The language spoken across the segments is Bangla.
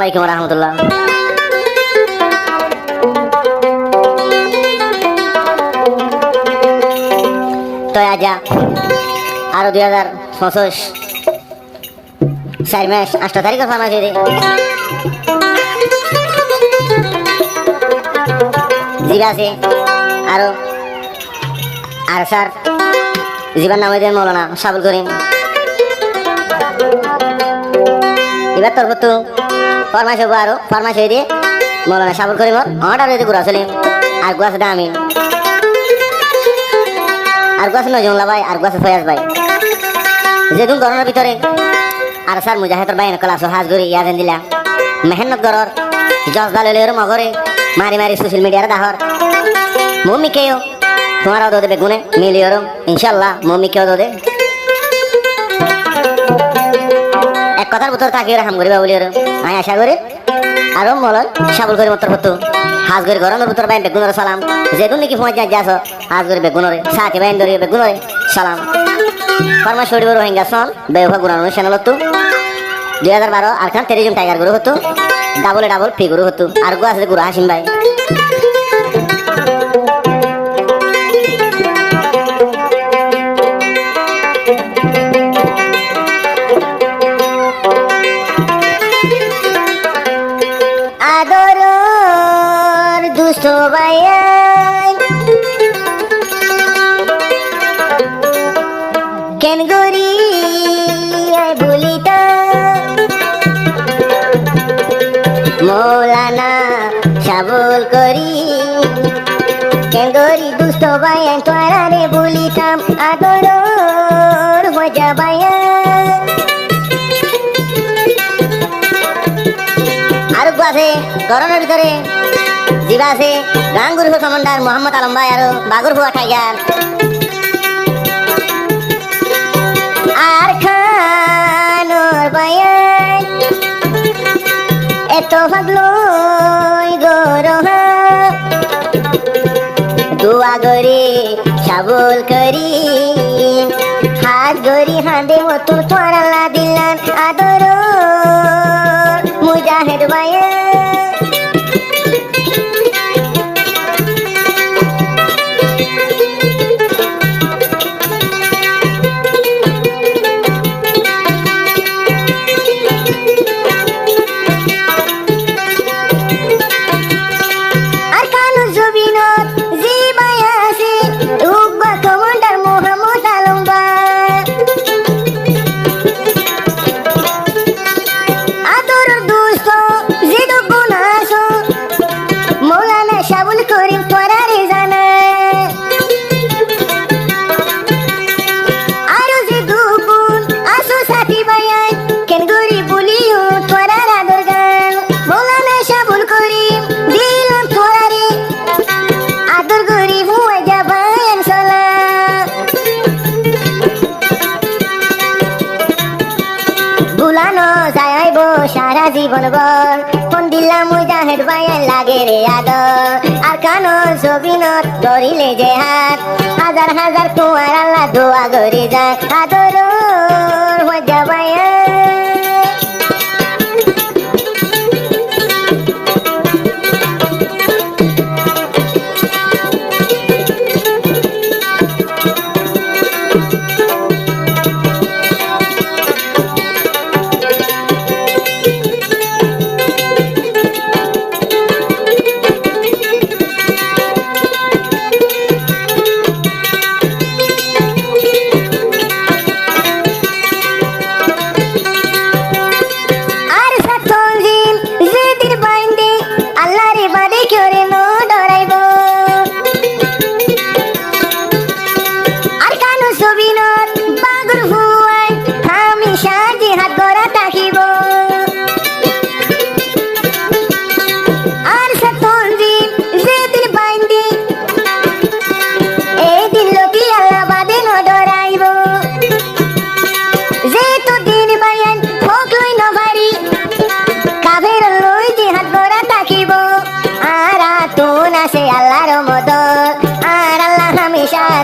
আলাইকুম রহমতুল্লাহ। তো আজা আরো 2025 4 মাস 8 তারিখ ফার্মাসি দে জিবা আছে আরো আর স্যার জীবন নামে দেন মৌলানা সাবুল করিম। এবার তোর তো ফরমাইশ হবো আরো ফরমাইশ হয়ে দিয়ে মৌলানা সাবুল করিম অর্ডার হয়ে ঘুরা চলিম আর গু আছে দামিন আর গু আছে নজমুল্লাহ ভাই আর গু আছে ফয়াজ ভাই যেদিন গরমের ভিতরে আর স্যার মুজাহিদর ভাই ক্লাস হাজ করি ইয়াজেন দিলা মেহনত গরর জজ দালে মগরে মারি মারি সোশ্যাল মিডিয়ার দাহর মম্মি কেও তোমারাও দোদে বেগুনে মিলিয়রম ইনশাল্লাহ মম্মি কেও দোদে এক কথার ভিতর তাকিয়ে রাখাম করিবা বলি আমি আশা করি আরো মলন সাবুল করি মত হতো হাজ করে গরমের ভিতর বাইন বেগুনের সালাম যেদিন নাকি ফোন যাস হাজ করে বেগুনরে সাথে বাইন ধরে বেগুনরে সালাম ফরমা শরীর রোহিঙ্গা সন বেউফা গুরানো চ্যানেল হতো 2012 আর খান 13 জন টাইগার গুরু হতো ডাবল ফি গুরু হতো আর গু আছে গুরু হাসিম ভাই আদরর দুষ্ট ভাইয়াই কেন গরি বলিতা মৌলানা সাবল করি কেন গরি দুষ্ট ভাইয়াই তোরা রে বলিতাম আদরর হজা ভাইয়া আর আছে গরমের ভিতরে জিবা আছে গাঙ্গুর কমান্ডার মোহাম্মদ আলম ভাই আর বাগুর হুয়া টাইগার আর খানোর ভাইয়াই এত ভাগলই গরহা দোয়া গরে সাবল করি হাত গরি হাঁদে মতো তোরা দিলান আদর মুজাহিদ ভাইয়া সারা জীবন বল ফোন দিলাম মুজাহিদ ভাইয়ার লাগে রে আদর আর কানো জবিনত ধরিলে যে হাত হাজার হাজার তোমার আল্লাহ দোয়া করে যায় আদর হজা ভাইয়া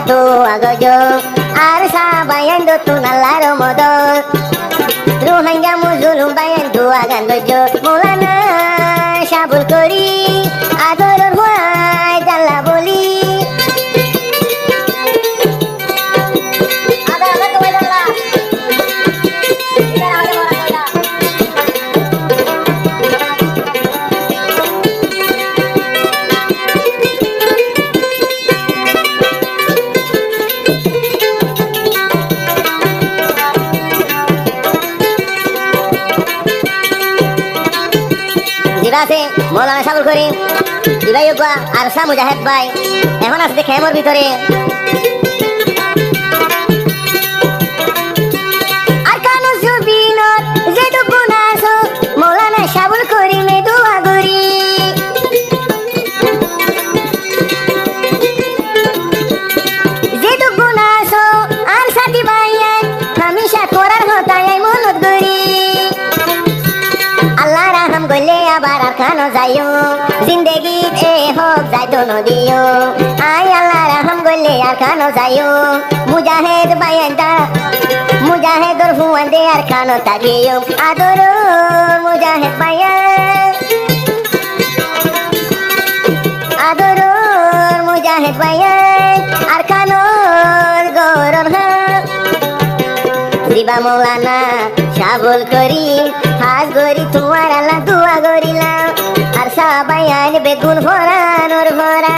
Doa gojo arsa bayan do tunalaro modo Ruhanga muzulum bayan doa gandojo mulana জিবা আছে মৌলানা সাবুল করিম ইবাই আর শাহ মুজাহিদ ভাই এখন আছে খেমর ভিতরে আর কানো জুবিনত যেটু গুনাছো মৌলানা সাবুল করিমে দোয়া করি যেটু গুনাছো আর সাথী ভাইয়ান হামেশা করার হতায় মনত করি আল্লাহ রাহম গলে আবার আর খানো যাইও জিন্দেগি এ হোক যাইতো নদিও আই আল্লাহ রাহম গলে আর খানো যাইও মুজাহিদ বাইন্দা মুজাহিদর ফুয়ান্দে আর খানো তাকিও আদর মুজাহিদ বাইয়ান আদর মুজাহিদ বাইয়ান আর খানোর গরর দিবা মৌলানা সাবল করি হাজ গরি তোমার আল্লাহ দোয়া করিলাম আর সবাই আইন বেগুন ভরা নোর ভরা